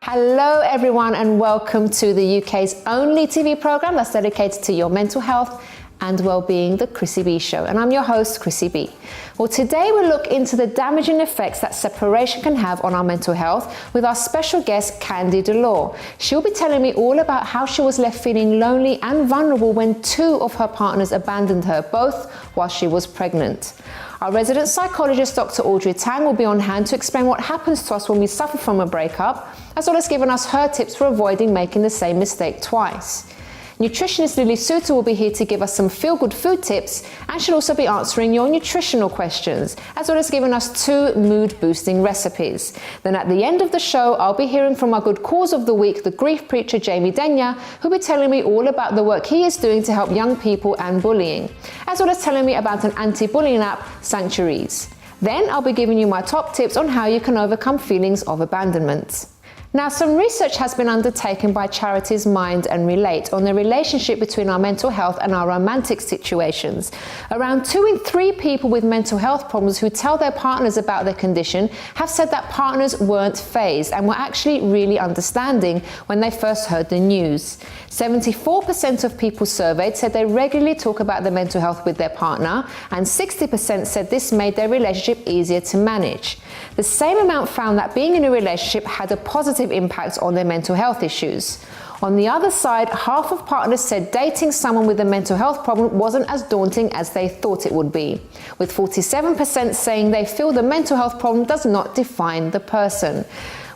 Hello everyone and welcome to the UK's only TV programme that's dedicated to your mental health and well-being, the Chrissy B Show. And I'm your host, Chrissy B. Well, today we'll look into the damaging effects that separation can have on our mental health with our special guest, Kandy Dolor. She'll be telling me all about how she was left feeling lonely and vulnerable when two of her partners abandoned her, both while she was pregnant. Our resident psychologist, Dr Audrey Tang, will be on hand to explain what happens to us when we suffer from a breakup, as well as giving us her tips for avoiding making the same mistake twice. Nutritionist Lily Soutter will be here to give us some feel-good food tips, and she'll also be answering your nutritional questions, as well as giving us 2 mood-boosting recipes. Then at the end of the show, I'll be hearing from our good cause of the week, the grief preacher Jamie Denya, who'll be telling me all about the work he is doing to help young people and bullying, as well as telling me about an anti-bullying app, SanctaurEASE. Then I'll be giving you my top tips on how you can overcome feelings of abandonment. Now, some research has been undertaken by charities Mind and Relate on the relationship between our mental health and our romantic situations. Around 2 in 3 people with mental health problems who tell their partners about their condition have said that partners weren't fazed and were actually really understanding when they first heard the news. 74% of people surveyed said they regularly talk about their mental health with their partner, and 60% said this made their relationship easier to manage. The same amount found that being in a relationship had a positive impact on their mental health issues. On the other side, half of partners said dating someone with a mental health problem wasn't as daunting as they thought it would be, with 47% saying they feel the mental health problem does not define the person.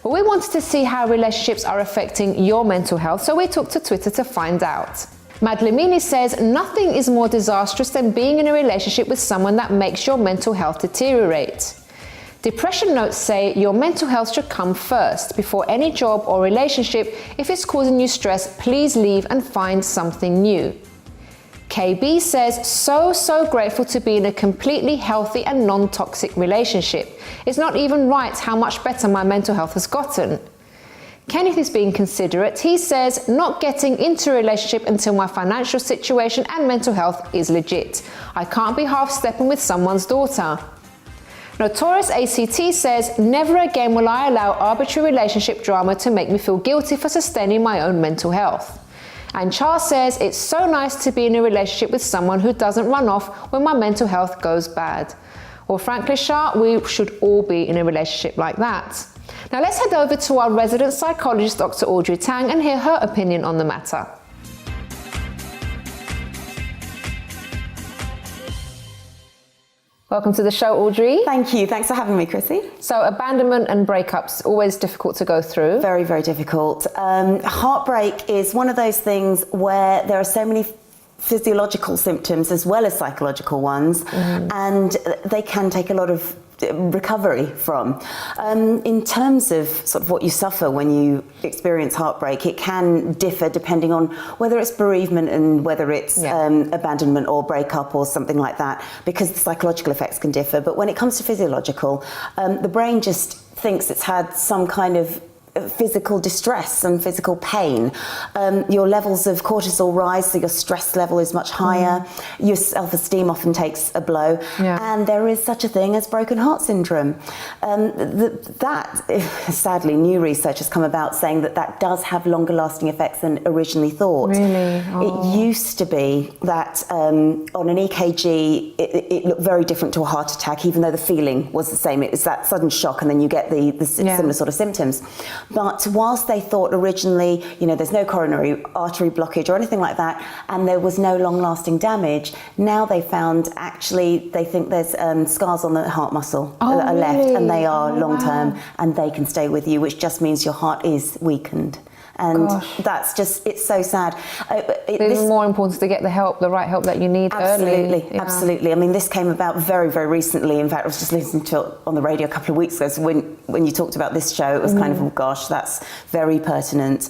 Well, we wanted to see how relationships are affecting your mental health, so we took to Twitter to find out. Madlamini says, nothing is more disastrous than being in a relationship with someone that makes your mental health deteriorate. Depression notes say your mental health should come first before any job or relationship. If it's causing you stress, please leave and find something new. KB says, so grateful to be in a completely healthy and non-toxic relationship. It's not even right how much better my mental health has gotten. Kenneth is being considerate. He says, not getting into a relationship until my financial situation and mental health is legit. I can't be half-stepping with someone's daughter. Notorious ACT says, never again will I allow arbitrary relationship drama to make me feel guilty for sustaining my own mental health. And Charles says, it's so nice to be in a relationship with someone who doesn't run off when my mental health goes bad. Well, frankly, Char, we should all be in a relationship like that. Now let's head over to our resident psychologist, Dr Audrey Tang, and hear her opinion on the matter. Welcome to the show, Audrey. Thank you. Thanks for having me, Chrissy. So abandonment and breakups, always difficult to go through. Very, very difficult. Heartbreak is one of those things where there are so many physiological symptoms as well as psychological ones, and they can take a lot of recovery from. In terms of sort of what you suffer when you experience heartbreak, it can differ depending on whether it's bereavement and whether it's abandonment or breakup or something like that, because the psychological effects can differ. But when it comes to physiological, the brain just thinks it's had some kind of physical distress and physical pain. Your levels of cortisol rise, so your stress level is much higher. Your self-esteem often takes a blow, and there is such a thing as broken heart syndrome. Sadly, new research has come about saying that does have longer lasting effects than originally thought. Really? It used to be that on an EKG it looked very different to a heart attack, even though the feeling was the same. It was that sudden shock and then you get the similar sort of symptoms. But whilst they thought originally, there's no coronary artery blockage or anything like that, and there was no long-lasting damage, now they found actually they think there's scars on the heart muscle that are left, and they are long-term, and they can stay with you, which just means your heart is weakened. And that's just, it's so sad. It's more important to get the right help that you need early. Absolutely. I mean, this came about very, very recently. In fact, I was just listening to it on the radio a couple of weeks ago. So when you talked about this show, it was kind of, oh gosh, that's very pertinent.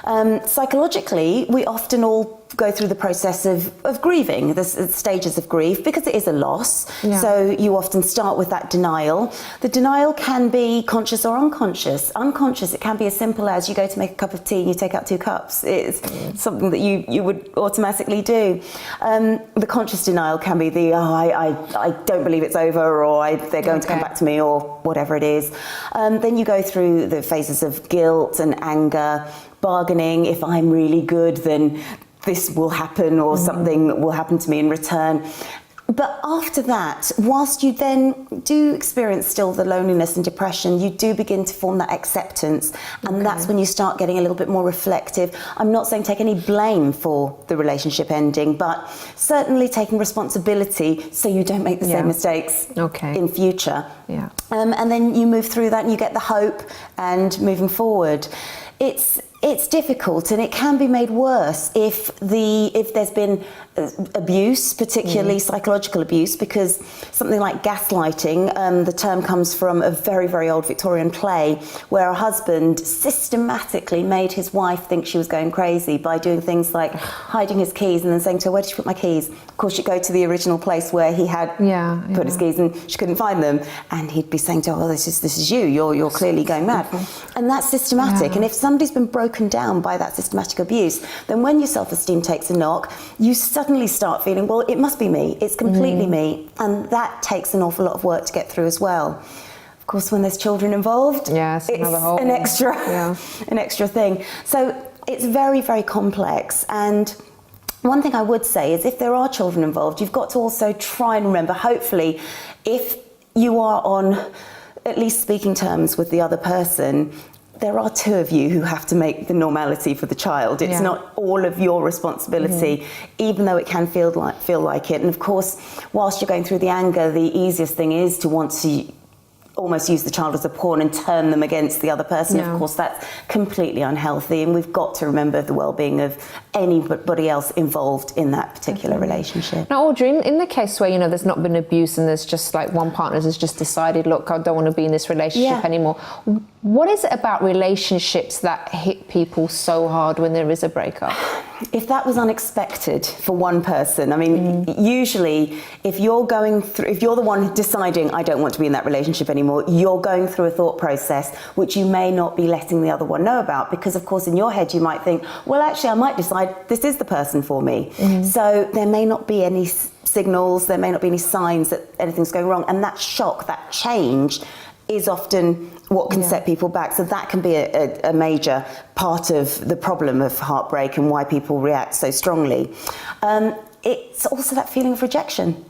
Psychologically, we often all go through the process of grieving, the stages of grief, because it is a loss. Yeah. So you often start with that denial. The denial can be conscious or unconscious. Unconscious, it can be as simple as you go to make a cup of tea and you take out 2 cups. It's something that you would automatically do. The conscious denial can be I don't believe it's over, or they're going to come back to me, or whatever it is. Then you go through the phases of guilt and anger, bargaining. If I'm really good, then this will happen, or something will happen to me in return. But after that, whilst you then do experience still the loneliness and depression, you do begin to form that acceptance. And that's when you start getting a little bit more reflective. I'm not saying take any blame for the relationship ending, but certainly taking responsibility so you don't make the same mistakes in future. Yeah. And then you move through that and you get the hope and moving forward. It's difficult, and it can be made worse if there's been abuse, particularly psychological abuse, because something like gaslighting, the term comes from a very, very old Victorian play where a husband systematically made his wife think she was going crazy by doing things like hiding his keys and then saying to her, "Where did you put my keys?" Of course, she'd go to the original place where he had put his keys, and she couldn't find them, and he'd be saying to her, "Oh, this is you. You're clearly going mad." And that's systematic. And if somebody's been broken down by that systematic abuse, then when your self-esteem takes a knock, you suddenly start feeling, well, it must be me. It's completely me. And that takes an awful lot of work to get through as well. Of course, when there's children involved, it's an extra thing. So it's very, very complex. And one thing I would say is if there are children involved, you've got to also try and remember, hopefully, if you are on at least speaking terms with the other person, there are 2 of you who have to make the normality for the child. It's not all of your responsibility, even though it can feel like it. And of course, whilst you're going through the anger, the easiest thing is to want to almost use the child as a pawn and turn them against the other person. Of course, that's completely unhealthy, and we've got to remember the well-being of anybody else involved in that particular relationship. Now, Audrey, in the case where, there's not been abuse and there's just like one partner has just decided, look, I don't want to be in this relationship anymore. What is it about relationships that hit people so hard when there is a breakup? If that was unexpected for one person, I mean, usually if you're the one deciding I don't want to be in that relationship anymore, you're going through a thought process which you may not be letting the other one know about, because of course in your head you might think, well, actually I might decide this is the person for me. So there may not be any signals, there may not be any signs that anything's going wrong, and that shock, that change is often what can set people back. So that can be a major part of the problem of heartbreak and why people react so strongly. It's also that feeling of rejection.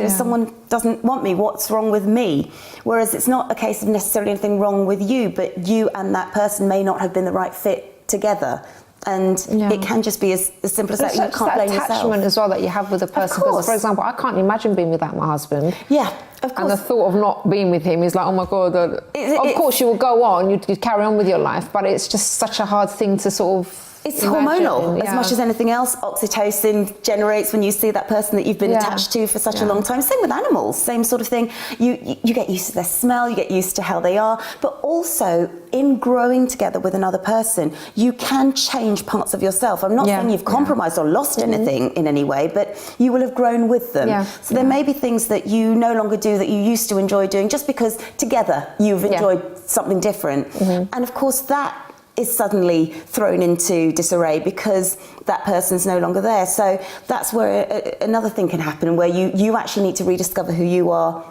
Someone doesn't want me, what's wrong with me? Whereas it's not a case of necessarily anything wrong with you, but you and that person may not have been the right fit together. And it can just be as simple as that. You can't blame yourself. Attachment as well that you have with a person. Because, for example, I can't imagine being without my husband. Yeah, of course. And the thought of not being with him is like, oh my God. Of course, you will go on, you carry on with your life, but it's just such a hard thing to sort of. It's hormonal as much as anything else. Oxytocin generates when you see that person that you've been attached to for such a long time. Same with animals, same sort of thing. You get used to their smell, you get used to how they are, but also in growing together with another person, you can change parts of yourself. I'm not saying you've compromised or lost anything in any way, but you will have grown with them. So there may be things that you no longer do that you used to enjoy doing just because together you've enjoyed something different. And of course that is suddenly thrown into disarray because that person's no longer there. So that's where another thing can happen, where you actually need to rediscover who you are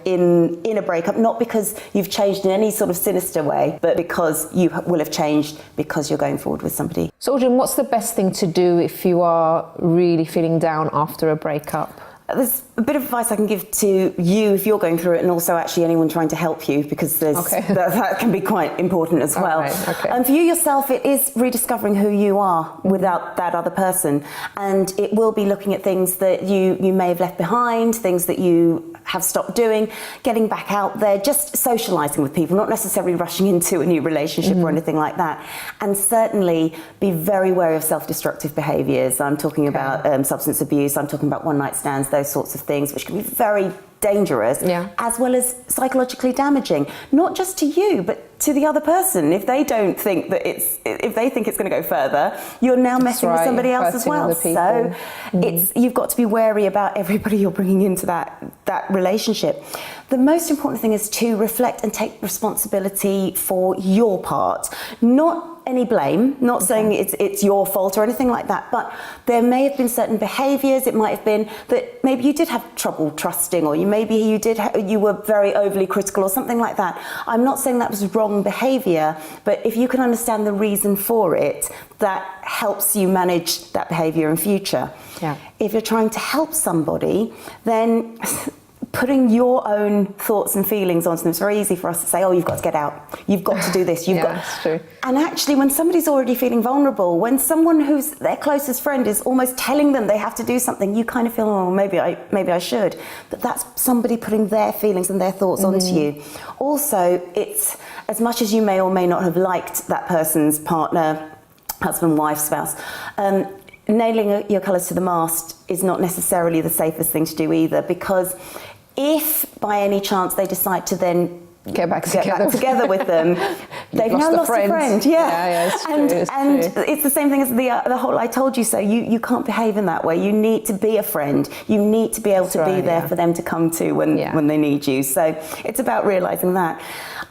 in a breakup, not because you've changed in any sort of sinister way, but because you will have changed because you're going forward with somebody. So Audrey, what's the best thing to do if you are really feeling down after a breakup? There's a bit of advice I can give to you if you're going through it, and also actually anyone trying to help you, because that can be quite important as well. And for you yourself, it is rediscovering who you are without that other person, and it will be looking at things that you may have left behind, things that you have stopped doing, getting back out there, just socialising with people, not necessarily rushing into a new relationship or anything like that. And certainly be very wary of self-destructive behaviours. I'm talking about substance abuse, I'm talking about one-night stands, those sorts of things, which can be very dangerous, as well as psychologically damaging, not just to you, but to the other person. If they don't think that if they think it's going to go further, you're now messing with somebody else as well. So you've got to be wary about everybody you're bringing into that relationship. The most important thing is to reflect and take responsibility for your part, not any blame, not saying it's your fault or anything like that, but there may have been certain behaviours. It might have been that maybe you did have trouble trusting, or you were very overly critical or something like that. I'm not saying that was wrong behaviour, but if you can understand the reason for it, that helps you manage that behaviour in future. Yeah. If you're trying to help somebody, then putting your own thoughts and feelings onto them, it's very easy for us to say, oh, you've got to get out, you've got to do this, That's true. And actually, when somebody's already feeling vulnerable, when someone who's their closest friend is almost telling them they have to do something, you kind of feel, oh, maybe I should. But that's somebody putting their feelings and their thoughts onto you. Also, it's as much as you may or may not have liked that person's partner, husband, wife, spouse, nailing your colours to the mast is not necessarily the safest thing to do either, because if by any chance they decide to then get back together with them, they've now lost a friend. It's true, and it's the same thing as the whole I told you so. You can't behave in that way. You need to be a friend. You need to be able to be there for them to come to when they need you. So it's about realising that.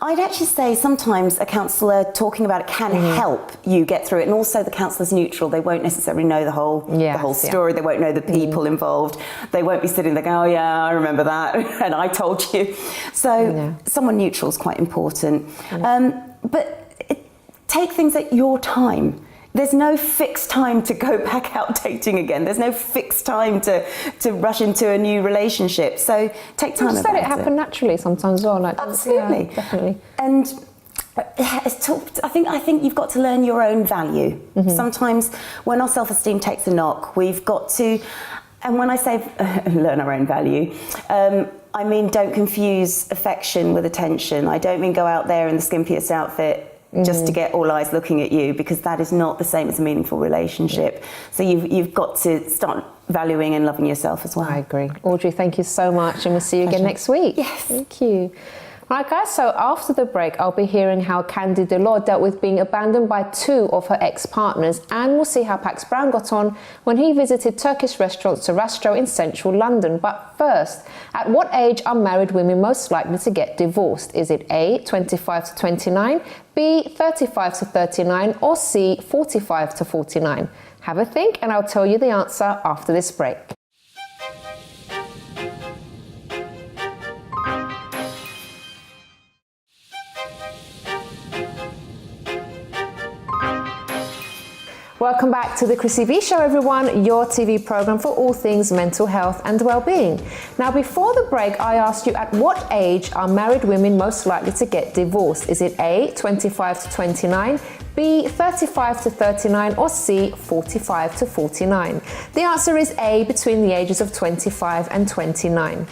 I'd actually say sometimes a counsellor talking about it can help you get through it, and also the counsellor's neutral. They won't necessarily know the whole story. They won't know the people involved. They won't be sitting there going, oh yeah, I remember that, and I told you. So someone neutral is quite important. But take things at your time. There's no fixed time to go back out dating again. There's no fixed time to rush into a new relationship. So take time about it. Just let it happen naturally sometimes as well. Absolutely. Yeah, definitely. And I think you've got to learn your own value. Sometimes when our self-esteem takes a knock, we've got to, and when I say learn our own value, I mean don't confuse affection with attention. I don't mean go out there in the skimpiest outfit just to get all eyes looking at you, because that is not the same as a meaningful relationship. So you've got to start valuing and loving yourself as well. I agree. Audrey, thank you so much, and we'll see you again next week. Yes. Thank you. Right, guys, so after the break, I'll be hearing how Kandy Dolor dealt with being abandoned by 2 of her ex-partners, and we'll see how Pax Brown got on when he visited Turkish restaurant Sarastro in central London. But first, at what age are married women most likely to get divorced? Is it A, 25 to 29, B, 35 to 39, or C, 45 to 49? Have a think, and I'll tell you the answer after this break. Welcome back to the Chrissy B Show, everyone, your TV program for all things mental health and well-being. Now, before the break, I asked you at what age are married women most likely to get divorced? Is it A, 25 to 29, B, 35 to 39, or C, 45 to 49? The answer is A, between the ages of 25 and 29.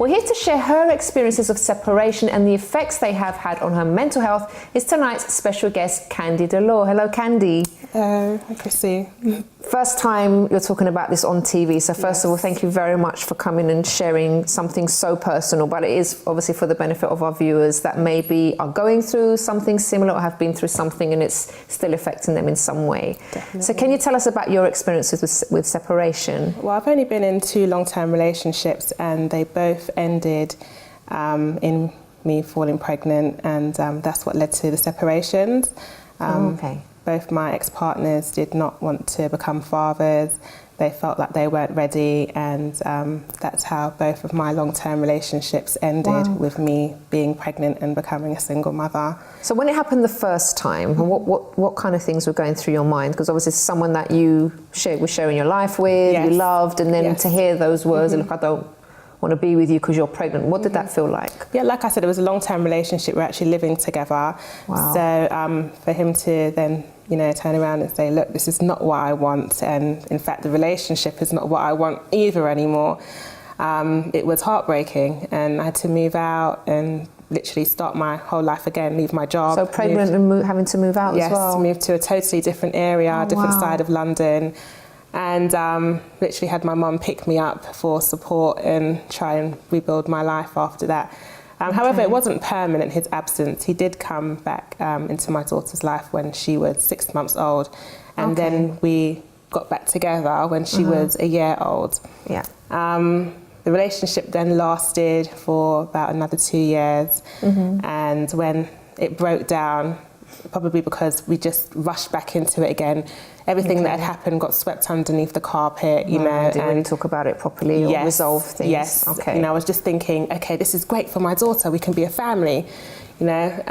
We're here to share her experiences of separation and the effects they have had on her mental health is tonight's special guest, Kandy Dolor. Hello, Kandy. Hello, Chrissy. First time you're talking about this on TV, so first of all, thank you very much for coming and sharing something so personal, but it is obviously for the benefit of our viewers that maybe are going through something similar or have been through something and it's still affecting them in some way. Definitely. So can you tell us about your experiences with separation? Well, I've only been in 2 long-term relationships and they both ended in me falling pregnant, and that's what led to the separations. Okay. Both my ex-partners did not want to become fathers. They felt like they weren't ready, and that's how both of my long-term relationships ended, with me being pregnant and becoming a single mother. So when it happened the first time, what kind of things were going through your mind? Because obviously someone that you were sharing your life with, you loved, and then to hear those words, look, I don't want to be with you because you're pregnant. What did that feel like? Yeah, like I said, it was a long-term relationship. We're actually living together. Wow. So for him to then, turn around and say, look, this is not what I want, and in fact the relationship is not what I want either anymore, it was heartbreaking, and I had to move out and literally start my whole life again, leave my job. So pregnant and having to move out as well? Yes, moved to a totally different area, different side of London, and literally had my mum pick me up for support and try and rebuild my life after that. However, it wasn't permanent, his absence. He did come back into my daughter's life when she was 6 months old. And then we got back together when she was a year old. Yeah. The relationship then lasted for about another 2 years. And when it broke down, probably because we just rushed back into it again, everything that had happened got swept underneath the carpet, you know. Didn't really talk about it properly or resolve things. Yes. Okay. You know, I was just thinking, okay, this is great for my daughter. We can be a family, you know.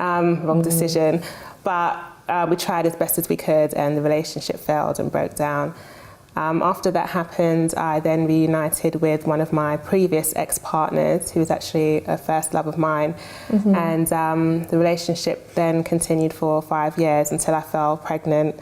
Wrong decision. But we tried as best as we could, and the relationship failed and broke down. After that happened, I then reunited with one of my previous ex-partners, who was actually a first love of mine. And the relationship then continued for 5 years until I fell pregnant.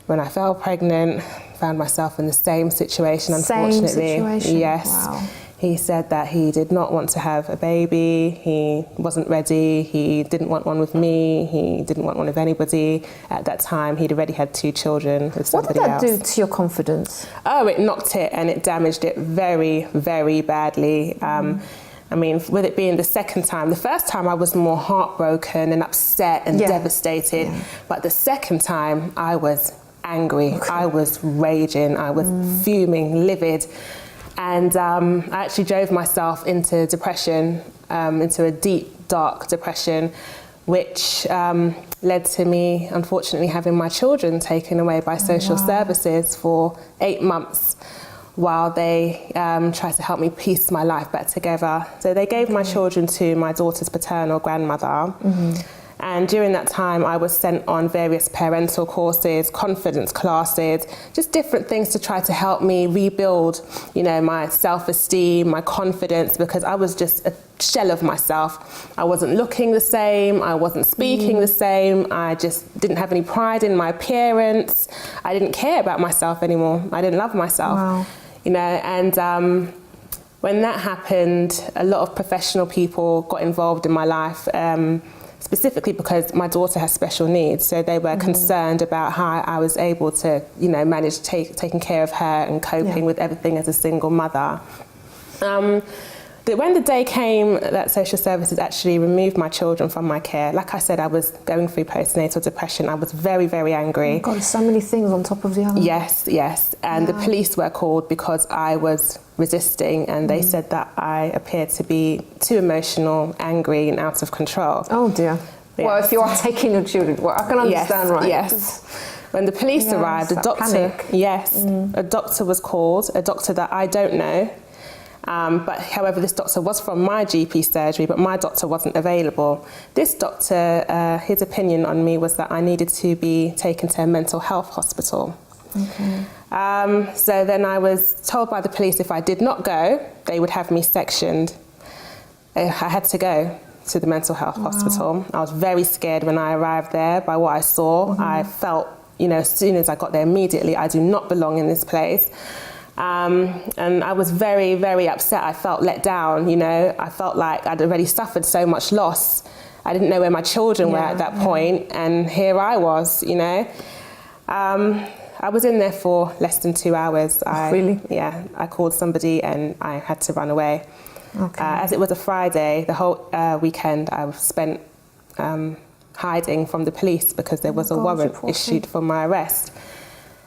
When I fell pregnant, found myself in the same situation, unfortunately. Same situation? Yes. Wow. He said that he did not want to have a baby, he wasn't ready, he didn't want one with me, he didn't want one with anybody. At that time, he'd already had 2 children with somebody else. What did that do to your confidence? Oh, it knocked it and it damaged it very, very badly. I mean, with it being the second time, the first time I was more heartbroken and upset and devastated, but the second time I was angry, I was raging, I was fuming, livid. And I actually drove myself into depression, into a deep, dark depression, which led to me, unfortunately, having my children taken away by social services for 8 months while they tried to help me piece my life back together. So they gave my children to my daughter's paternal grandmother. And during that time, I was sent on various parental courses, confidence classes, just different things to try to help me rebuild, you know, my self-esteem, my confidence, because I was just a shell of myself. I wasn't looking the same. I wasn't speaking the same. I just didn't have any pride in my appearance. I didn't care about myself anymore. I didn't love myself, you know, and when that happened, a lot of professional people got involved in my life, specifically because my daughter has special needs. So they were concerned about how I was able to, you know, manage taking care of her and coping with everything as a single mother. When the day came that social services actually removed my children from my care, like I said, I was going through postnatal depression. I was very, very angry. Oh God, so many things on top of the other. Yes, yes. And the police were called because I was resisting, and they said that I appeared to be too emotional, angry, and out of control. Oh dear. Yes. Well, if you are taking your children, well, I can understand, right? Yes. When the police arrived, a doctor, a doctor was called, a doctor that I don't know. But however, this doctor was from my GP surgery, but my doctor wasn't available. This doctor, his opinion on me was that I needed to be taken to a mental health hospital. So then I was told by the police if I did not go, they would have me sectioned. I had to go to the mental health hospital. I was very scared when I arrived there by what I saw. I felt, you know, as soon as I got there immediately, I do not belong in this place. And I was very, very upset. I felt let down, you know. I felt like I'd already suffered so much loss. I didn't know where my children were at that point, and here I was, you know. I was in there for less than 2 hours. Really? Yeah, I called somebody and I had to run away. As it was a Friday, the whole weekend I spent hiding from the police because there was a warrant issued for my arrest.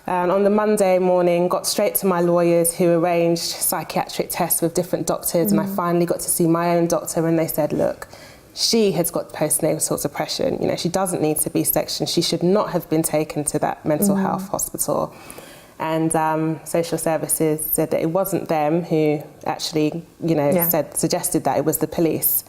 And on the Monday morning, got straight to my lawyers who arranged psychiatric tests with different doctors, and I finally got to see my own doctor, and they said, look, she has got postnatal depression. You know, she doesn't need to be sectioned. She should not have been taken to that mental health hospital. And social services said that it wasn't them who actually, you know, suggested that, it was the police.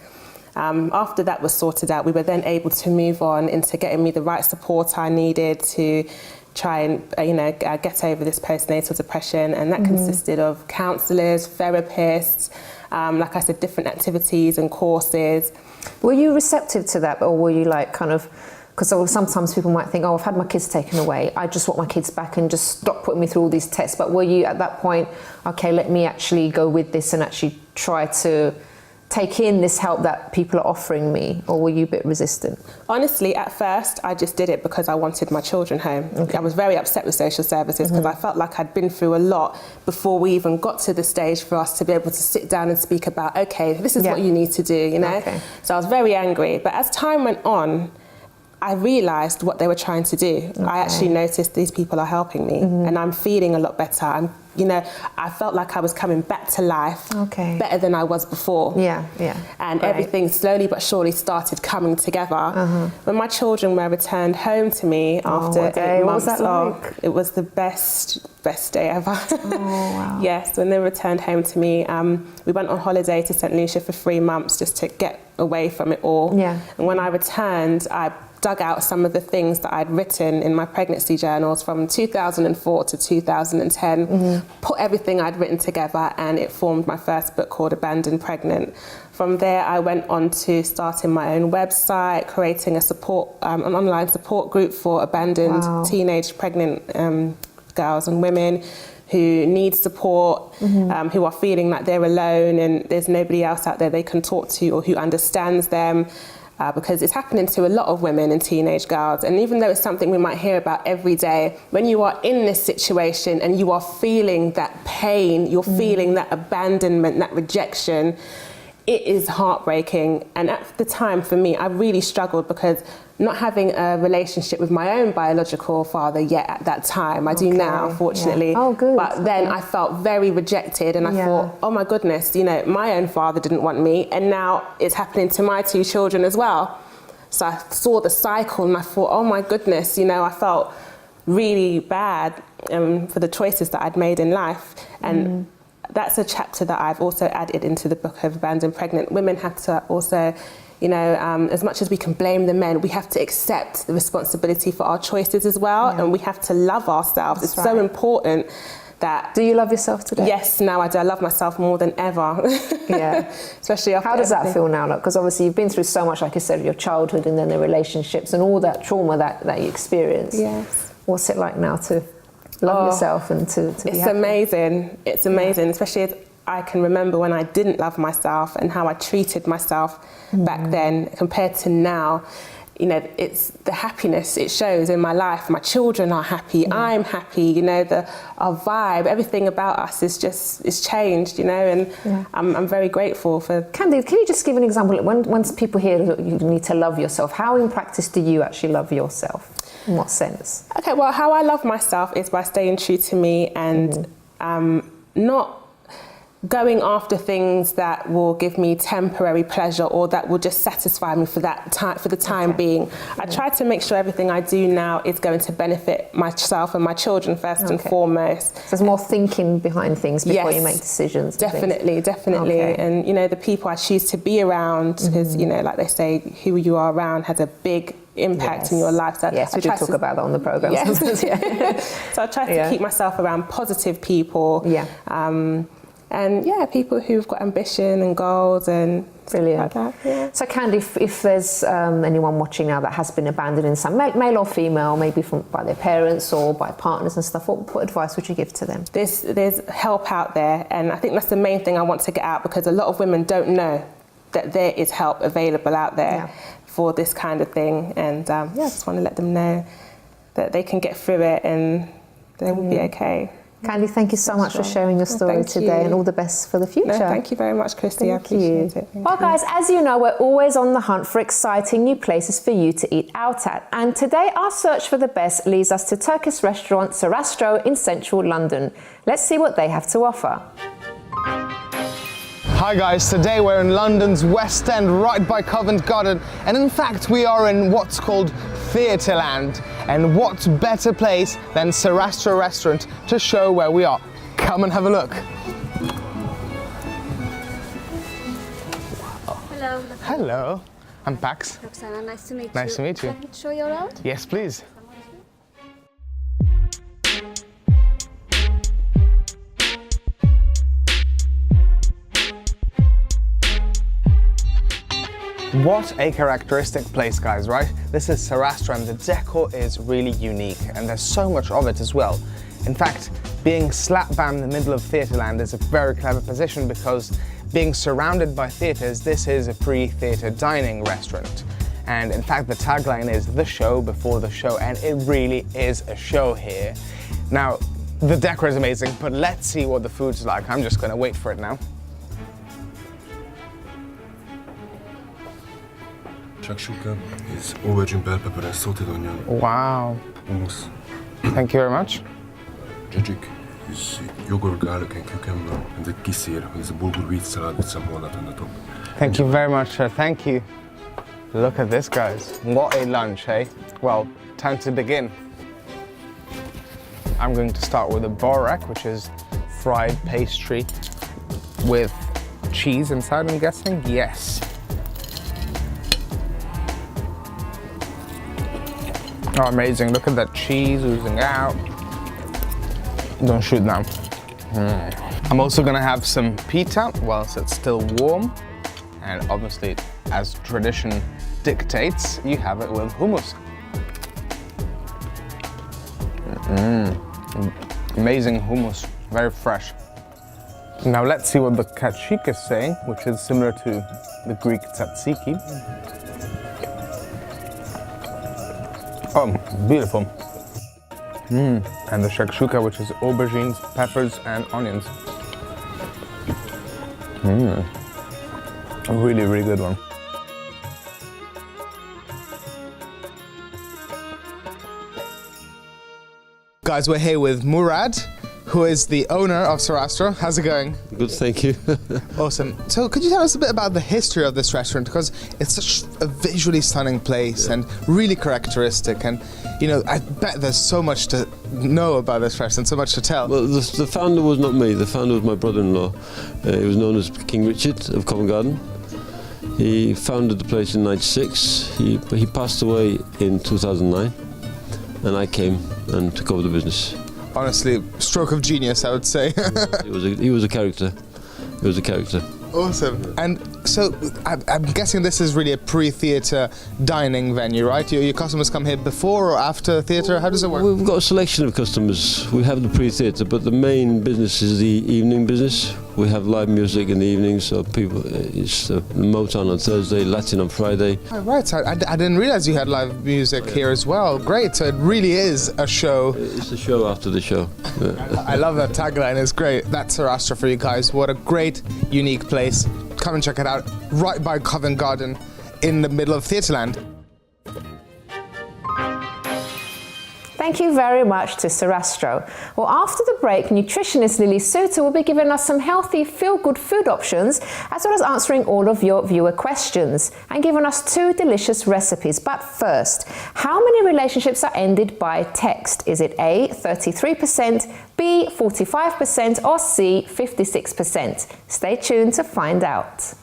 After that was sorted out, we were then able to move on into getting me the right support I needed to try and, you know, get over this postnatal depression. And that consisted of counsellors, therapists, like I said, different activities and courses. Were you receptive to that, or were you like kind of, because sometimes people might think, oh, I've had my kids taken away, I just want my kids back and just stop putting me through all these tests. But were you at that point, okay, let me actually go with this and actually try to take in this help that people are offering me, or were you a bit resistant? Honestly, at first, I just did it because I wanted my children home. Okay. I was very upset with social services because I felt like I'd been through a lot before we even got to the stage for us to be able to sit down and speak about, okay, this is what you need to do, you know? Okay. So I was very angry. But as time went on, I realised what they were trying to do. Okay. I actually noticed these people are helping me and I'm feeling a lot better. I felt like I was coming back to life better than I was before. And everything slowly but surely started coming together. When my children were returned home to me after 8 months, what was that like? It was the best day ever. Yes, when they returned home to me, we went on holiday to St. Lucia for 3 months just to get away from it all. And when I returned, I dug out some of the things that I'd written in my pregnancy journals from 2004 to 2010, put everything I'd written together, and it formed my first book called Abandoned Pregnant. From there, I went on to starting my own website, creating a an online support group for abandoned teenage pregnant girls and women who need support, who are feeling like they're alone and there's nobody else out there they can talk to or who understands them. Because it's happening to a lot of women and teenage girls. And even though it's something we might hear about every day, when you are in this situation and you are feeling that pain, you're feeling that abandonment, that rejection, it is heartbreaking. And at the time, for me, I really struggled because not having a relationship with my own biological father yet at that time. I do now, fortunately. Oh, good. But then I felt very rejected and I thought, oh my goodness, my own father didn't want me and now it's happening to my 2 children as well. So I saw the cycle and I thought, oh my goodness, I felt really bad for the choices that I'd made in life. And that's a chapter that I've also added into the book of Abandoned Pregnant. Women have to also, as much as we can blame the men, we have to accept the responsibility for our choices as well, and we have to love ourselves. It's so important that... Do you love yourself today? Yes, now I do. I love myself more than ever. Especially after How does that feel now? Because obviously you've been through so much, like you said, your childhood and then the relationships and all that trauma that you experienced. Yes. What's it like now to love yourself and to be happy? It's amazing. It's amazing, especially as I can remember when I didn't love myself and how I treated myself back then compared to now. It's the happiness it shows in my life. My children are happy. I'm happy. Our vibe, everything about us is changed. And I'm very grateful for. Kandy, can you just give an example? Once people hear that you need to love yourself, how in practice do you actually love yourself? In what sense? Okay, well, how I love myself is by staying true to me and not going after things that will give me temporary pleasure or that will just satisfy me for the time being. I try to make sure everything I do now is going to benefit myself and my children first and foremost. So there's more thinking behind things before you make decisions. Definitely. And the people I choose to be around, because like they say, who you are around has a big impact in your life. So we did talk about that on the programme. So I try to keep myself around positive people. And people who've got ambition and goals and brilliant. Like that. So Kandy, if there's anyone watching now that has been abandoned in some male or female, maybe by their parents or by partners and stuff, what advice would you give to them? There's help out there, and I think that's the main thing I want to get out, because a lot of women don't know that there is help available out there for this kind of thing, and I just want to let them know that they can get through it and they will be okay. Kandy, thank you so much for sharing your story today, and all the best for the future. No, thank you very much, Chrissy. I appreciate it. Well, guys, as you know, we're always on the hunt for exciting new places for you to eat out at. And today, our search for the best leads us to Turkish restaurant Sarastro in central London. Let's see what they have to offer. Hi guys, today we're in London's West End, right by Covent Garden, and in fact we are in what's called Theatreland. And what better place than Sarastro restaurant to show where we are. Come and have a look. Hello. Hello, I'm Pax. Roxana, nice to meet you. Nice to meet you. Can I show you around? Yes, please. What a characteristic place, guys, right? This is Sarastro and the decor is really unique and there's so much of it as well. In fact, being slap bang in the middle of Theatreland is a very clever position because being surrounded by theatres, this is a pre-theatre dining restaurant. And in fact, the tagline is the show before the show, and it really is a show here. Now, the decor is amazing, but let's see what the food's like. I'm just gonna wait for it now. Shakshuka is aubergine bell pepper and salted onion. Wow. Hummus. Thank you very much. Jajik is yogurt, garlic and cucumber. And the kisir is a bulgur wheat salad with some walnut on the top. Thank you very much, sir. Thank you. Look at this, guys. What a lunch, eh? Well, time to begin. I'm going to start with a borek, which is fried pastry with cheese inside, I'm guessing. Yes. Oh, amazing. Look at that cheese oozing out. Don't shoot now. I'm also gonna have some pita whilst it's still warm. And obviously, as tradition dictates, you have it with hummus. Amazing hummus, very fresh. Now let's see what the kachik is saying, which is similar to the Greek tzatziki. Oh, beautiful. And the shakshuka, which is aubergines, peppers, and onions. A really, really good one. Guys, we're here with Murad, who is the owner of SanctaurEASE. How's it going? Good, thank you. Awesome. So could you tell us a bit about the history of this restaurant? Because it's such a visually stunning place and really characteristic. And, you know, I bet there's so much to know about this restaurant, so much to tell. Well, the founder was not me. The founder was my brother-in-law. He was known as King Richard of Covent Garden. He founded the place in '96. He passed away in 2009. And I came and took over the business. Honestly, stroke of genius, I would say. He was a character. He was a character. Awesome. And so I'm guessing this is really a pre-theatre dining venue, right? Your customers come here before or after theatre? How does it work? We've got a selection of customers. We have the pre-theatre, but the main business is the evening business. We have live music in the evening, so people, it's Motown on Thursday, Latin on Friday. Oh, right, so I didn't realize you had live music here as well. Great, so it really is a show. It's a show after the show. Yeah. I love that tagline, it's great. That's SanctaurEASE for you guys. What a great, unique place. Come and check it out, right by Covent Garden, in the middle of Theatreland. Thank you very much to SanctaurEASE. Well, after the break, nutritionist Lily Soutter will be giving us some healthy, feel-good food options, as well as answering all of your viewer questions and giving us 2 delicious recipes. But first, how many relationships are ended by text? Is it A, 33%, B, 45%, or C, 56%? Stay tuned to find out.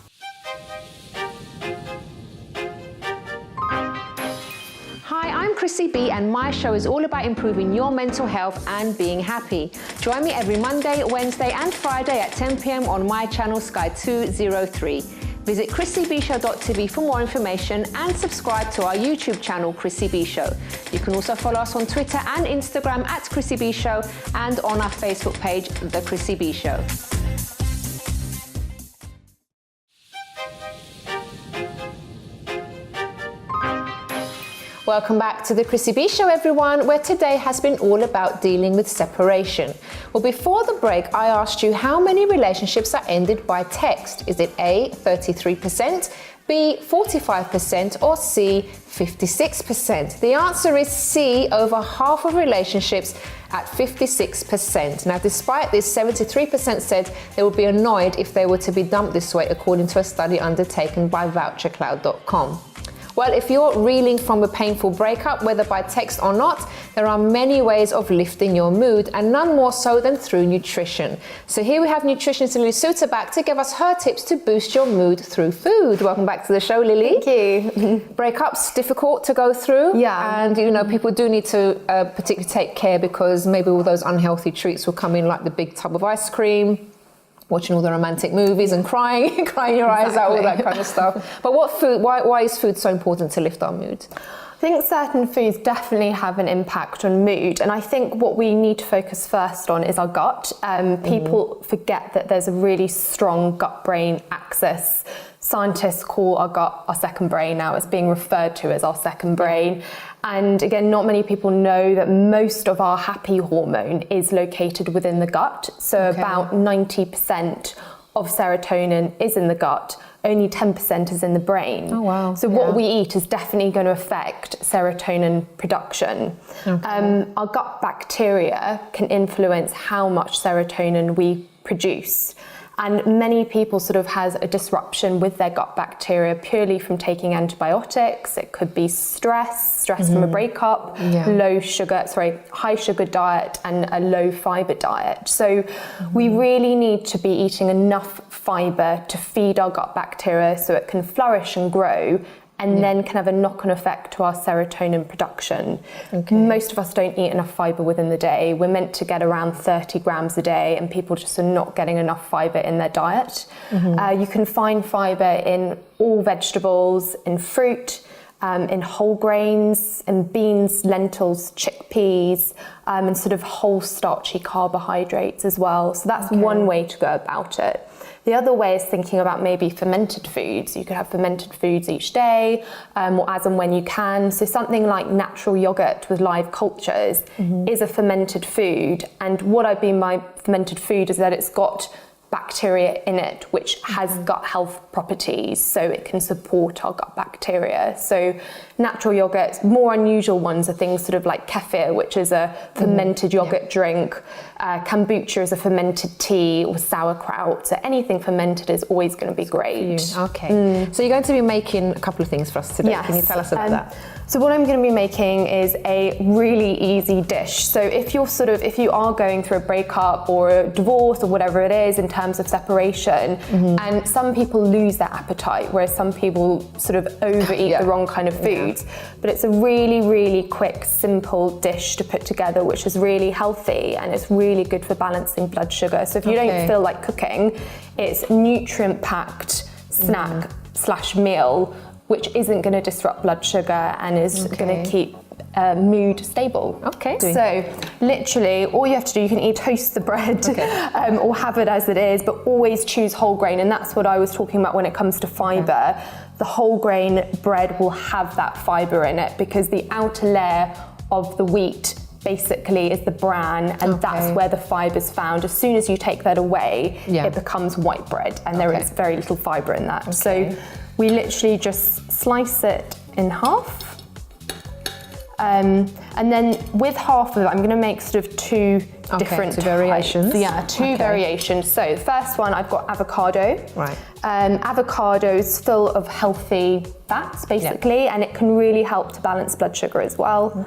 I'm Chrissy B, and my show is all about improving your mental health and being happy. Join me every Monday, Wednesday and Friday at 10 p.m. on my channel Sky 203. Visit chrissybshow.tv for more information and subscribe to our YouTube channel Chrissy B Show. You can also follow us on Twitter and Instagram at Chrissy B Show and on our Facebook page, The Chrissy B Show. Welcome back to the Chrissy B Show, everyone, where today has been all about dealing with separation. Well, before the break, I asked you how many relationships are ended by text. Is it A, 33%, B, 45%, or C, 56%? The answer is C, over half of relationships at 56%. Now, despite this, 73% said they would be annoyed if they were to be dumped this way, according to a study undertaken by vouchercloud.com. Well, if you're reeling from a painful breakup, whether by text or not, there are many ways of lifting your mood, and none more so than through nutrition. So here we have nutritionist Lily Soutter back to give us her tips to boost your mood through food. Welcome back to the show, Lily. Thank you. Breakups, difficult to go through. Yeah. And, you know, people do need to particularly take care, because maybe all those unhealthy treats will come in, like the big tub of ice cream, watching all the romantic movies and crying your eyes out, all that kind of stuff. But what food? Why is food so important to lift our mood? I think certain foods definitely have an impact on mood, and I think what we need to focus first on is our gut. People forget that there's a really strong gut-brain axis. Scientists call our gut our second brain now. It's being referred to as our second brain. And again, not many people know that most of our happy hormone is located within the gut. So about 90% of serotonin is in the gut. Only 10% is in the brain. Oh, wow. So what we eat is definitely going to affect serotonin production. Our gut bacteria can influence how much serotonin we produce. And many people sort of has a disruption with their gut bacteria purely from taking antibiotics. It could be stress from a breakup, high sugar diet and a low fiber diet. So we really need to be eating enough fiber to feed our gut bacteria so it can flourish and grow, and then can have a knock-on effect to our serotonin production. Most of us don't eat enough fibre within the day. We're meant to get around 30 grams a day, and people just are not getting enough fibre in their diet. You can find fibre in all vegetables, in fruit, in whole grains, in beans, lentils, chickpeas, and sort of whole starchy carbohydrates as well. So that's one way to go about it. The other way is thinking about maybe fermented foods. You could have fermented foods each day, or as and when you can. So something like natural yogurt with live cultures is a fermented food. And what I mean by fermented food is that it's got bacteria in it, which has gut health properties, so it can support our gut bacteria. So natural yogurts, more unusual ones are things sort of like kefir, which is a fermented yogurt drink. Kombucha is a fermented tea, or sauerkraut. So anything fermented is always going to be great. Okay. So you're going to be making a couple of things for us today. Can you tell us about that? So what I'm going to be making is a really easy dish. So if you are going through a breakup or a divorce or whatever it is in terms of separation, and some people lose their appetite, whereas some people sort of overeat the wrong kind of foods. But it's a really, really quick, simple dish to put together, which is really healthy, and it's really good for balancing blood sugar. So if you don't feel like cooking, it's nutrient-packed snack / meal, which isn't going to disrupt blood sugar and is going to keep mood stable. So literally all you have to do, you can either toast the bread or have it as it is, but always choose whole grain. And that's what I was talking about when it comes to fibre. The whole grain bread will have that fibre in it, because the outer layer of the wheat basically is the bran, and that's where the fibre is found. As soon as you take that away, it becomes white bread, and there is very little fibre in that. So we literally just slice it in half. And then with half of it, I'm going to make sort of two different variations. Two variations. So the first one, I've got avocado. Avocado is full of healthy fats, basically, and it can really help to balance blood sugar as well.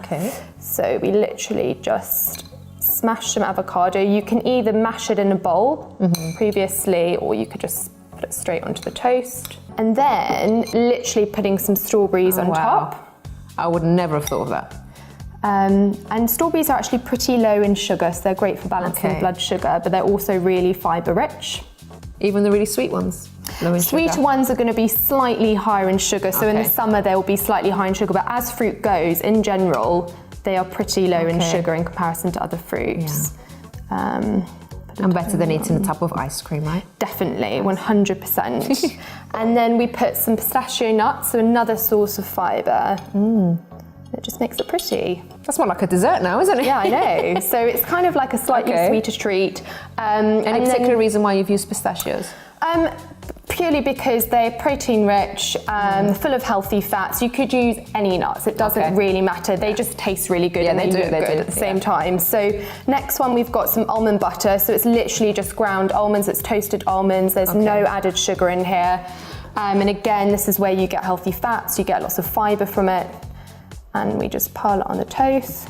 So we literally just smash some avocado. You can either mash it in a bowl previously, or you could just put it straight onto the toast. And then literally putting some strawberries on top. I would never have thought of that. And strawberries are actually pretty low in sugar, so they're great for balancing blood sugar, but they're also really fibre rich. Even the really sweet ones? Low in Sweet sugar? ones are going to be slightly higher in sugar, so in the summer they'll be slightly high in sugar, but as fruit goes, in general, they are pretty low in sugar in comparison to other fruits. And better than eating a tub of ice cream, right? Definitely, 100%. And then we put some pistachio nuts, so another source of fibre. It just makes it pretty. That's more like a dessert now, isn't it? Yeah, I know. So it's kind of like a slightly sweeter treat. Any particular reason why you've used pistachios? Purely because they're protein rich, full of healthy fats. You could use any nuts, it doesn't really matter. They just taste really good and they look good at the same time. So next one, we've got some almond butter. So it's literally just ground almonds, it's toasted almonds. There's no added sugar in here. And again, this is where you get healthy fats, you get lots of fibre from it. And we just pile it on the toast.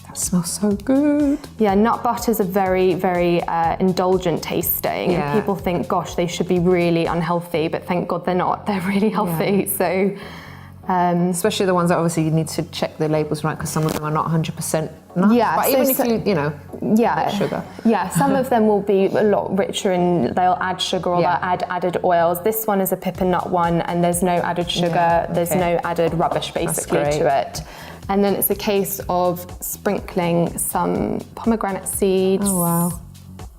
That smells so good. Yeah, nut butters are very, very indulgent tasting. And people think, gosh, they should be really unhealthy, but thank God they're not. They're really healthy. So, especially the ones that obviously you need to check the labels, right? Because some of them are not 100% nuts. Yeah, but so even if you Yeah, sugar. Yeah, some of them will be a lot richer and they'll add sugar or Yeah. they'll add added oils. This one is a pip and nut one and there's no added sugar, there's no added rubbish basically great. to it. And then it's a case of sprinkling some pomegranate seeds. Oh wow.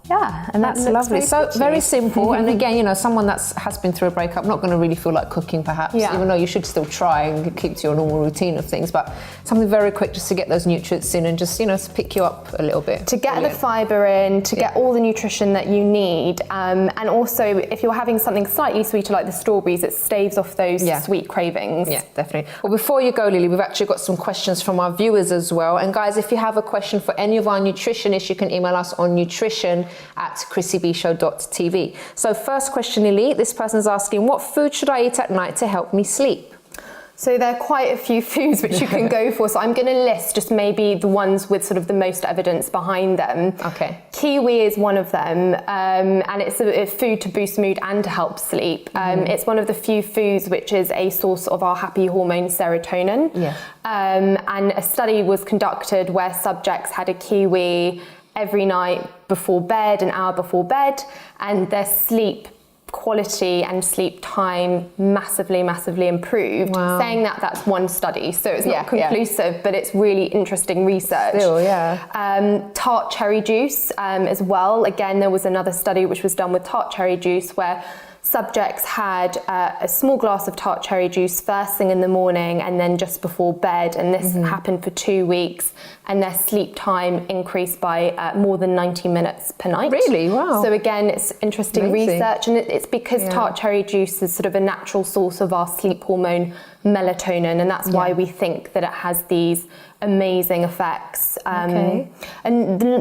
Yeah, and That's lovely. So very simple, and again, you know, someone that has been through a breakup, not going to really feel like cooking, perhaps. Yeah. Even though you should still try and keep to your normal routine of things, but something very quick just to get those nutrients in and just, you know, to pick you up a little bit. To get the fibre in, to get all the nutrition that you need, and also if you're having something slightly sweeter like the strawberries, it staves off those sweet cravings. Yeah, definitely. Well, before you go, Lily, we've actually got some questions from our viewers as well. And guys, if you have a question for any of our nutritionists, you can email us on nutrition@chrissybshow.tv. So first question, Lily, this person's asking, what food should I eat at night to help me sleep? So there are quite a few foods which you can go for. So I'm going to list just maybe the ones with sort of the most evidence behind them. Okay. Kiwi is one of them, and it's a food to boost mood and to help sleep. It's one of the few foods which is a source of our happy hormone serotonin. Yeah. And a study was conducted where subjects had a kiwi every night before bed, an hour before bed, and their sleep quality and sleep time massively improved. Wow. Saying that, that's one study, so it's not conclusive, but it's really interesting research. Still, yeah. Tart cherry juice as well. Again, there was another study which was done with tart cherry juice where subjects had a small glass of tart cherry juice first thing in the morning and then just before bed, and this happened for 2 weeks, and their sleep time increased by more than 90 minutes per night. Really? Wow. So again, it's interesting Amazing. research, and it's because tart cherry juice is sort of a natural source of our sleep hormone melatonin, and that's why we think that it has these amazing effects. And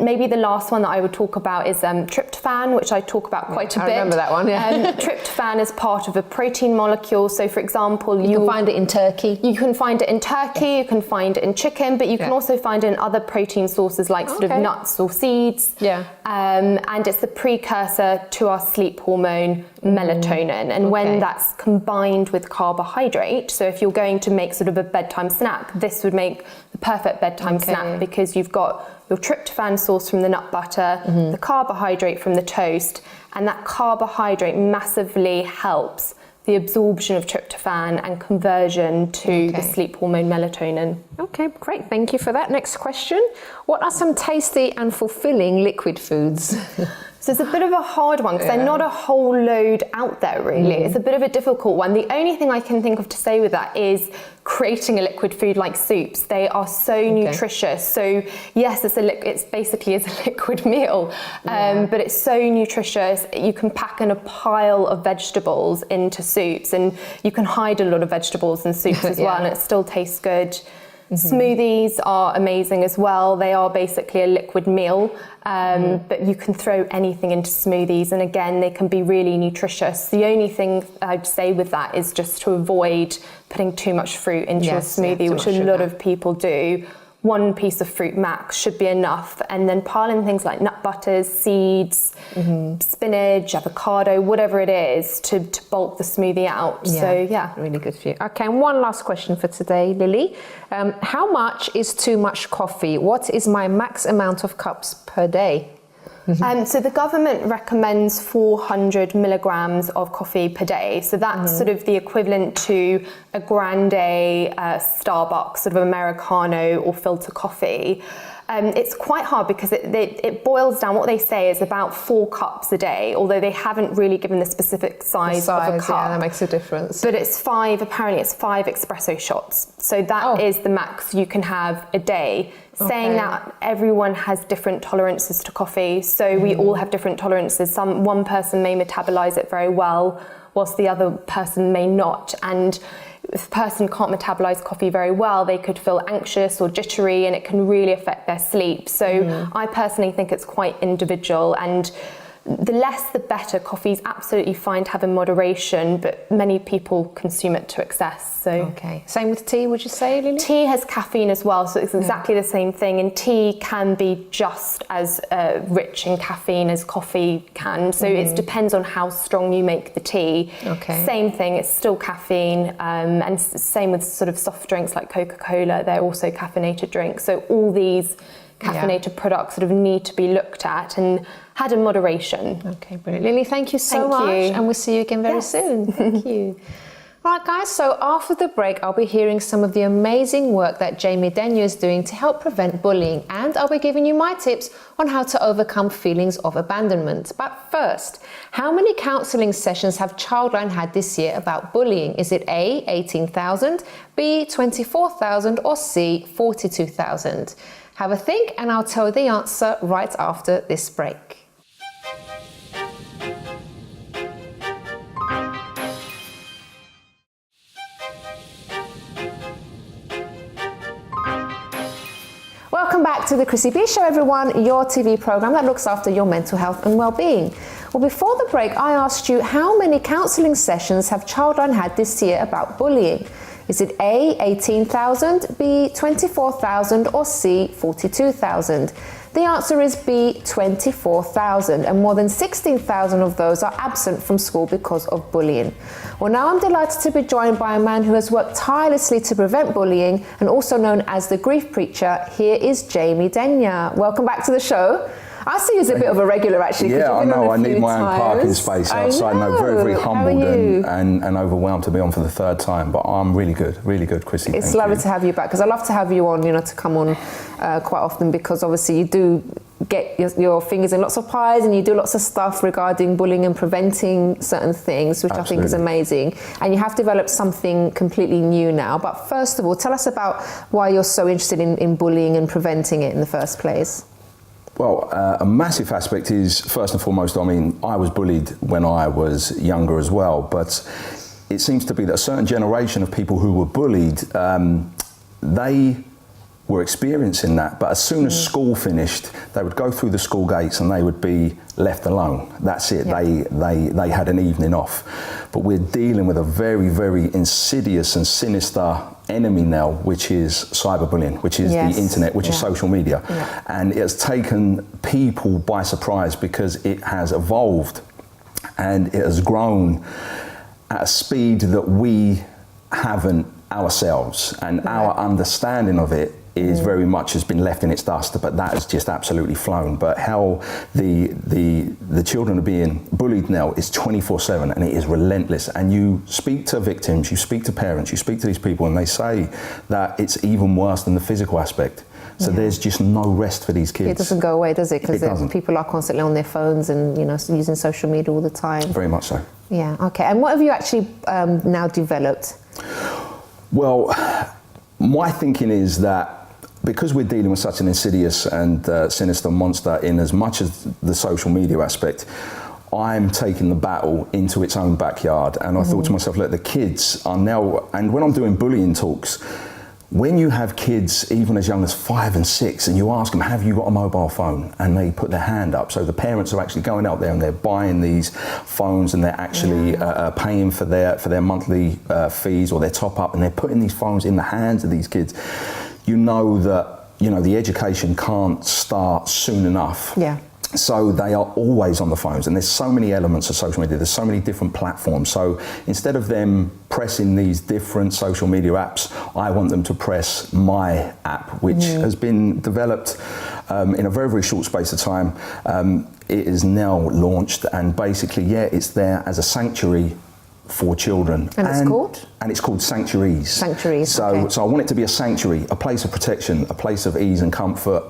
maybe the last one that I would talk about is tryptophan, which I talk about quite a bit. I remember that one, yeah. Tryptophan is part of a protein molecule. So for example, You can find it in turkey. you can find it in turkey, you can find it in chicken, but you can also find it in other protein sources like sort of nuts or seeds. Yeah. And it's the precursor to our sleep hormone melatonin. And when that's combined with carbohydrate, so if you're going to make sort of a bedtime snack, this would make the perfect bedtime snack, because you've got your tryptophan source from the nut butter, the carbohydrate from the toast, and that carbohydrate massively helps the absorption of tryptophan and conversion to the sleep hormone melatonin. Okay, great. Thank you for that. Next question. What are some tasty and fulfilling liquid foods? So it's a bit of a hard one because they're not a whole load out there really. It's a bit of a difficult one. The only thing I can think of to say with that is creating a liquid food like soups. They are so nutritious. So yes, it's basically a liquid meal, but it's so nutritious. You can pack in a pile of vegetables into soups, and you can hide a lot of vegetables in soups as well, and it still tastes good. Smoothies are amazing as well. They are basically a liquid meal, but you can throw anything into smoothies, and again, they can be really nutritious. The only thing I'd say with that is just to avoid putting too much fruit into your smoothie, which a lot of people do. One piece of fruit max should be enough, and then pile in things like nut butters, seeds, spinach, avocado, whatever it is to bulk the smoothie out. So really good for you. Okay, and one last question for today, Lily. How much is too much coffee? What is my max amount of cups per day? So the government recommends 400 milligrams of coffee per day. So that's sort of the equivalent to a grande Starbucks, sort of Americano or filter coffee. It's quite hard because it boils down, what they say is about 4 cups a day, although they haven't really given the specific size of a cup. Yeah, that makes a difference. But apparently it's 5 espresso shots. So that is the max you can have a day. Saying that, everyone has different tolerances to coffee, so we all have different tolerances. One person may metabolize it very well, whilst the other person may not. And if a person can't metabolize coffee very well, they could feel anxious or jittery, and it can really affect their sleep. So I personally think it's quite individual, and the less the better. Coffee is absolutely fine to have in moderation, but many people consume it to excess. So same with tea, would you say, Lily? Tea has caffeine as well, so it's exactly the same thing. And tea can be just as rich in caffeine as coffee can. So it depends on how strong you make the tea. Same thing, it's still caffeine, and same with sort of soft drinks like Coca-Cola. They're also caffeinated drinks. So all these caffeinated products sort of need to be looked at and had in moderation. Okay, brilliant. Lily, thank you so Thank much, you. and we'll see you again very Yes. soon. Thank you. All right, guys, so after the break, I'll be hearing some of the amazing work that Jamie Denyer is doing to help prevent bullying, and I'll be giving you my tips on how to overcome feelings of abandonment. But first, how many counselling sessions have Childline had this year about bullying? Is it A, 18,000, B, 24,000, or C, 42,000? Have a think, and I'll tell you the answer right after this break. Welcome back to the Chrissy B Show, everyone, your TV program that looks after your mental health and well-being. Well, before the break, I asked you how many counselling sessions have Childline had this year about bullying? Is it A, 18,000, B, 24,000, or C, 42,000? The answer is B, 24,000, and more than 16,000 of those are absent from school because of bullying. Well, now I'm delighted to be joined by a man who has worked tirelessly to prevent bullying and also known as the grief preacher. Here is Jamie Denyer. Welcome back to the show. I see you as a bit of a regular, actually. Yeah, I know. I need my own parking space outside. No, very, very humbled and overwhelmed to be on for the third time. But I'm really good, Chrissy. It's lovely to have you back, because I love to have you on, to come on quite often, because obviously you do get your fingers in lots of pies and you do lots of stuff regarding bullying and preventing certain things, which I think is amazing. And you have developed something completely new now. But first of all, tell us about why you're so interested in bullying and preventing it in the first place. Well, a massive aspect is, first and foremost, I was bullied when I was younger as well, but it seems to be that a certain generation of people who were bullied, they were experiencing that, but as soon as school finished, they would go through the school gates and they would be left alone. That's it. Yeah. They had an evening off. But we're dealing with a very, very insidious and sinister enemy now, which is cyberbullying, which is the internet, which is social media. Yeah. And it has taken people by surprise because it has evolved and it has grown at a speed that we haven't ourselves, and our understanding of it is very much has been left in its dust, but that has just absolutely flown. But how the children are being bullied now is 24/7, and it is relentless. And you speak to victims, you speak to parents, you speak to these people, and they say that it's even worse than the physical aspect. So there's just no rest for these kids. It doesn't go away, does it? Because people are constantly on their phones and using social media all the time. Very much so. Yeah. Okay. And what have you actually now developed? Well, my thinking is that because we're dealing with such an insidious and sinister monster in as much as the social media aspect, I'm taking the battle into its own backyard. And I thought to myself, look, the kids are now, and when I'm doing bullying talks, when you have kids even as young as 5 and 6 and you ask them, have you got a mobile phone? And they put their hand up. So the parents are actually going out there and they're buying these phones and they're actually paying for their monthly fees or their top up, and they're putting these phones in the hands of these kids. You know that, the education can't start soon enough. Yeah. So they are always on the phones, and there's so many elements of social media, there's so many different platforms. So instead of them pressing these different social media apps, I want them to press my app, which has been developed in a very, very short space of time. It is now launched, and basically, it's there as a sanctuary for children. And it's called? And it's called SanctaurEASE. SanctaurEASE, So I want it to be a sanctuary, a place of protection, a place of ease and comfort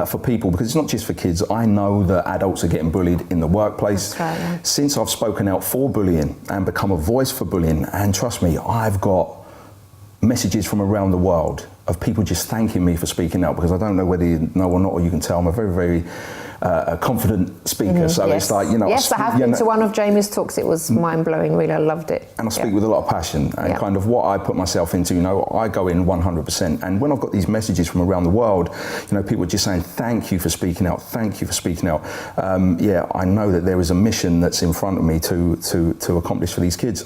for people, because it's not just for kids. I know that adults are getting bullied in the workplace. That's right, yeah. Since I've spoken out for bullying and become a voice for bullying, and trust me, I've got messages from around the world of people just thanking me for speaking out, because I don't know whether you know or not, or you can tell I'm a very, very a confident speaker, so it's like, Yes, I have been to one of Jamie's talks. It was mind-blowing, really. I loved it. And I speak with a lot of passion, and kind of what I put myself into, I go in 100%. And when I've got these messages from around the world, people are just saying, thank you for speaking out, thank you for speaking out. I know that there is a mission that's in front of me to accomplish for these kids.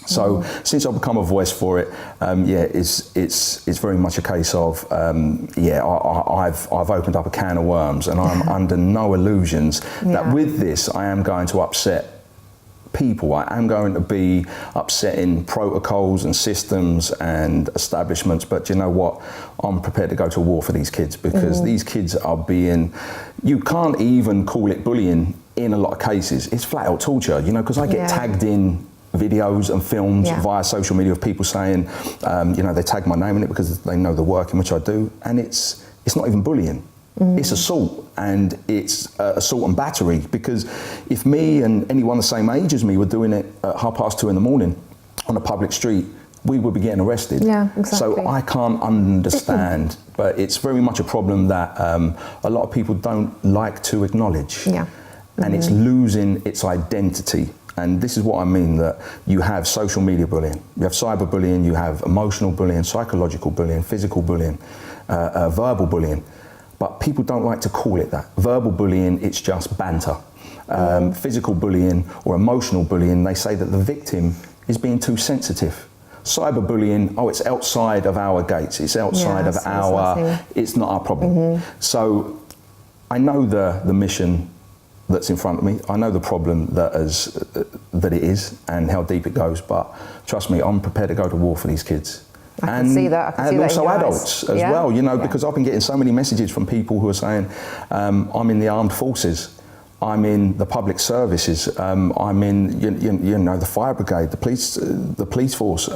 So since I've become a voice for it, it's very much a case of I've opened up a can of worms, and I'm under no illusions that with this I am going to upset people. I am going to be upsetting protocols and systems and establishments, but you know what? I'm prepared to go to war for these kids, because these kids are being, you can't even call it bullying in a lot of cases. It's flat out torture, you know, because I get tagged in videos and films via social media of people saying, you know, they tag my name in it because they know the work in which I do, and it's not even bullying. It's assault, and it's assault and battery, because if me and anyone the same age as me were doing it at 2:30 in the morning on a public street, we would be getting arrested. Yeah, exactly. So I can't understand, but it's very much a problem that a lot of people don't like to acknowledge. Yeah. And it's losing its identity. And this is what I mean, that you have social media bullying, you have cyberbullying, you have emotional bullying, psychological bullying, physical bullying, verbal bullying. But people don't like to call it that. Verbal bullying, it's just banter. Physical bullying or emotional bullying, they say that the victim is being too sensitive. Cyberbullying, oh, it's outside of our gates, it's outside of our, it's not our problem. So I know the mission that's in front of me. I know the problem that it is and how deep it goes, but trust me, I'm prepared to go to war for these kids. I can see that. And also adults as well, you know, because I've been getting so many messages from people who are saying, I'm in the armed forces, I'm in the public services, I'm in, you know, the fire brigade, the police force.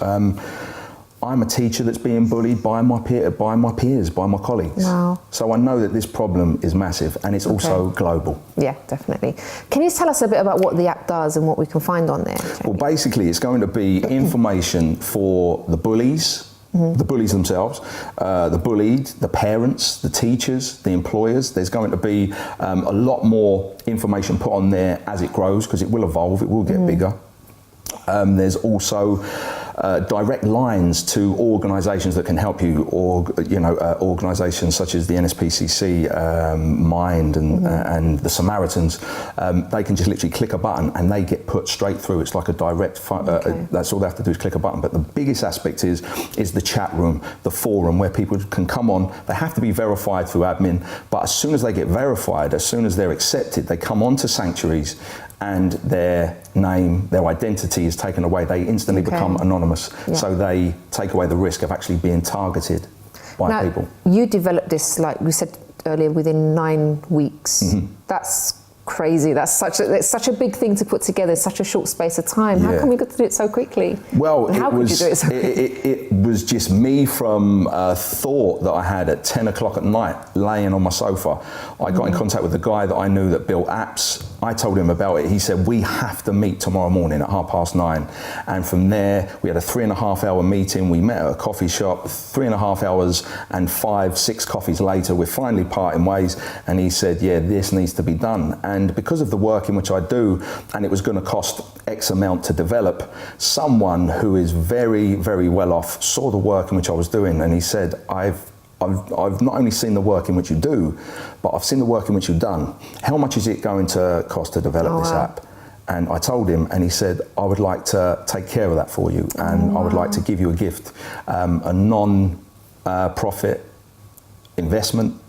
I'm a teacher that's being bullied by my peers, by my colleagues. Wow. So I know that this problem is massive, and it's also global. Yeah, definitely. Can you tell us a bit about what the app does and what we can find on there? Well, basically, it's going to be information for the bullies, the bullies themselves, the bullied, the parents, the teachers, the employers. There's going to be a lot more information put on there as it grows, because it will evolve, it will get bigger. There's also direct lines to organisations that can help you, or organisations such as the NSPCC, Mind, and the Samaritans. They can just literally click a button and they get put straight through. It's like a direct. That's all they have to do is click a button. But the biggest aspect is the chat room, the forum, where people can come on. They have to be verified through admin, but as soon as they get verified, as soon as they're accepted, they come on to SanctaurEASE, and their name, their identity is taken away. They instantly become anonymous. So they take away the risk of actually being targeted by people. You developed this, like we said earlier, within 9 weeks. That's crazy. That's such a big thing to put together in such a short space of time. How come you got to do it so quickly? Well, how could you do it so quickly? It was just me from a thought that I had at 10 o'clock at night, laying on my sofa. I got in contact with the guy that I knew that built apps. I told him about it. He said, we have to meet tomorrow morning at 9:30. And from there, we had a 3.5 hour meeting. We met at a coffee shop, 3.5 hours, and 5-6 coffees later, we're finally parting ways. And he said, yeah, this needs to be done. And because of the work in which I do, and it was going to cost X amount to develop, someone who is very, very well off saw the work in which I was doing, and he said, I've not only seen the work in which you do, but I've seen the work in which you've done. How much is it going to cost to develop this app? And I told him, and he said, I would like to take care of that for you, and I would like to give you a gift, a non-profit investment.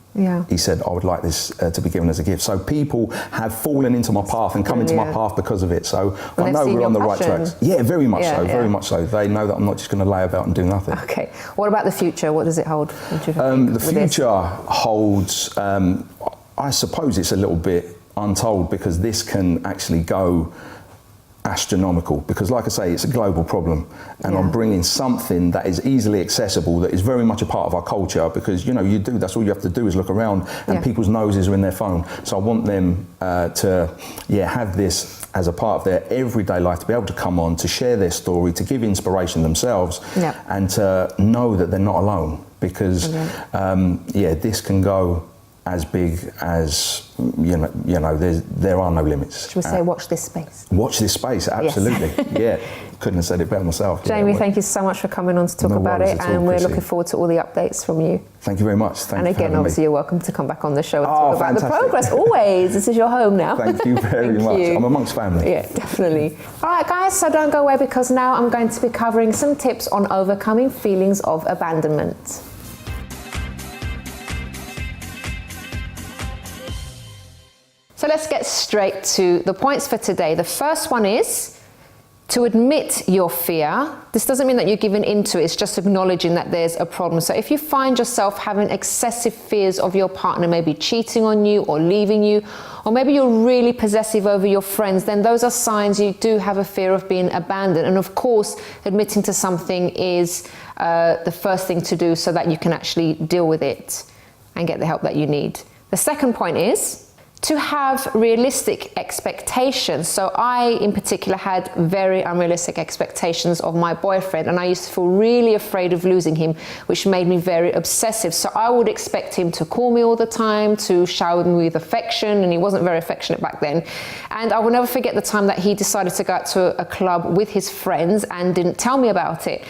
He said, I would like this to be given as a gift. So people have fallen into my path and come into my path because of it. So I know we're on the right tracks. Yeah, very much so, very much so. They know that I'm not just going to lay about and do nothing. Okay. What about the future? What does it hold? The future holds, I suppose it's a little bit untold, because this can actually go astronomical, because like I say, it's a global problem, and I'm bringing something that is easily accessible, that is very much a part of our culture, because that's all you have to do is look around, and people's noses are in their phone. So I want them to have this as a part of their everyday life, to be able to come on, to share their story, to give inspiration themselves, and to know that they're not alone, because this can go as big as, there are no limits. Should we say watch this space? Watch this space, absolutely. Yes. Couldn't have said it better myself. Jamie, thank you so much for coming on to talk about it, and we're looking forward to all the updates from you. Thank you very much. And again, obviously, you're welcome to come back on the show and talk about the progress. Always, this is your home now. Thank you very much. I'm amongst family. Yeah, definitely. All right, guys, so don't go away, because now I'm going to be covering some tips on overcoming feelings of abandonment. So let's get straight to the points for today. The first one is to admit your fear. This doesn't mean that you're giving into it, it's just acknowledging that there's a problem. So if you find yourself having excessive fears of your partner maybe cheating on you or leaving you, or maybe you're really possessive over your friends, then those are signs you do have a fear of being abandoned. And of course, admitting to something is the first thing to do so that you can actually deal with it and get the help that you need. The second point is to have realistic expectations. So I, in particular, had very unrealistic expectations of my boyfriend, and I used to feel really afraid of losing him, which made me very obsessive. So I would expect him to call me all the time, to shower me with affection, and he wasn't very affectionate back then. And I will never forget the time that he decided to go out to a club with his friends and didn't tell me about it.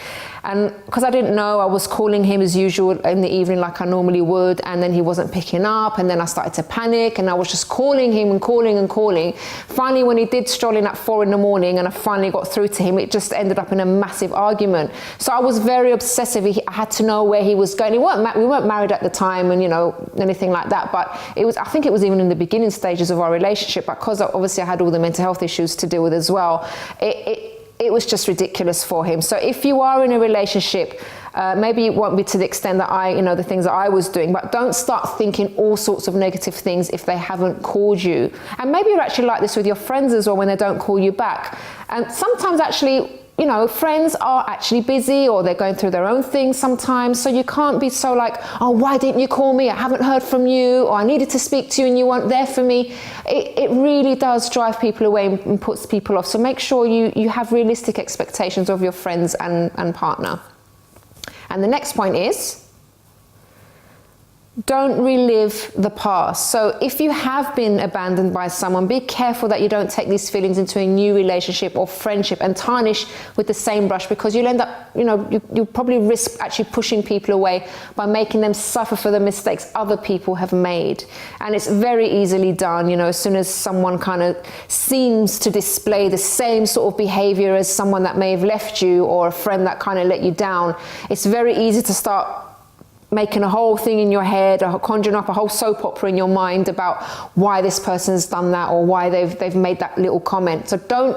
And because I didn't know, I was calling him as usual in the evening like I normally would, and then he wasn't picking up, and then I started to panic, and I was just calling him and calling and calling. Finally, when he did stroll in at 4 in the morning and I finally got through to him, it just ended up in a massive argument. So I was very obsessive. I had to know where he was going. We weren't married at the time, and anything like that, but I think it was even in the beginning stages of our relationship, because obviously I had all the mental health issues to deal with as well. It was just ridiculous for him. So if you are in a relationship, maybe it won't be to the extent that the things that I was doing, but don't start thinking all sorts of negative things if they haven't called you. And maybe you're actually like this with your friends as well when they don't call you back. And sometimes actually, friends are actually busy, or they're going through their own things sometimes. So you can't be so like, oh, why didn't you call me? I haven't heard from you, or I needed to speak to you and you weren't there for me. It really does drive people away and puts people off. So make sure you have realistic expectations of your friends and partner. And the next point is, don't relive the past. So if you have been abandoned by someone, be careful that you don't take these feelings into a new relationship or friendship and tarnish with the same brush, because you'll end up, you'll probably risk actually pushing people away by making them suffer for the mistakes other people have made. And it's very easily done, as soon as someone kind of seems to display the same sort of behavior as someone that may have left you, or a friend that kind of let you down. It's very easy to start making a whole thing in your head, or conjuring up a whole soap opera in your mind about why this person's done that, or why they've made that little comment. So don't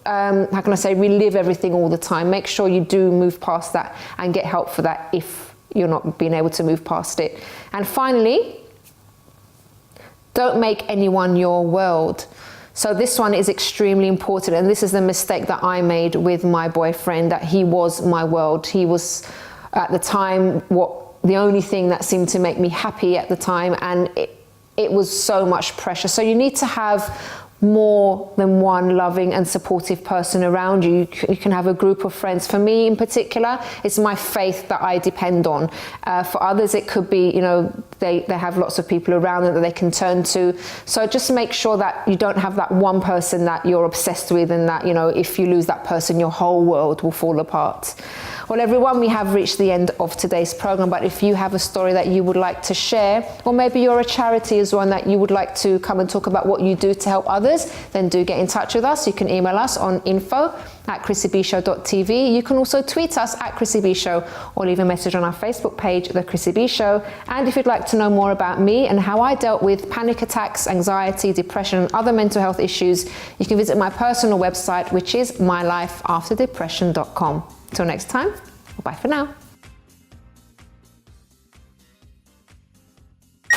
how can I say, relive everything all the time. Make sure you do move past that and get help for that if you're not being able to move past it. And finally, don't make anyone your world. So this one is extremely important, and this is the mistake that I made with my boyfriend, that he was my world. He was at the time the only thing that seemed to make me happy at the time, and it was so much pressure. So you need to have more than one loving and supportive person around you. You can have a group of friends. For me in particular, it's my faith that I depend on. For others, it could be, they have lots of people around them that they can turn to. So just make sure that you don't have that one person that you're obsessed with, and that, if you lose that person, your whole world will fall apart. Well, everyone, we have reached the end of today's program, but if you have a story that you would like to share, or maybe you're a charity as one that you would like to come and talk about what you do to help others, then do get in touch with us. You can email us on info@chrissybshow.tv. You can also tweet us at Chrissy B Show, or leave a message on our Facebook page, The Chrissy B Show. And if you'd like to know more about me and how I dealt with panic attacks, anxiety, depression, and other mental health issues, you can visit my personal website, which is mylifeafterdepression.com. Till next time, bye for now.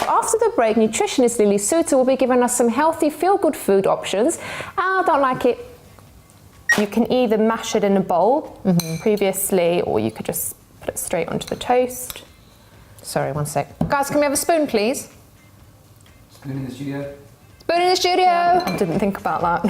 After the break, nutritionist Lily Soutter will be giving us some healthy, feel-good food options. I don't like it. You can either mash it in a bowl previously, or you could just put it straight onto the toast. Sorry, one sec. Guys, can we have a spoon, please? Spoon in the studio. Spoon in the studio! Yeah, I didn't think about that.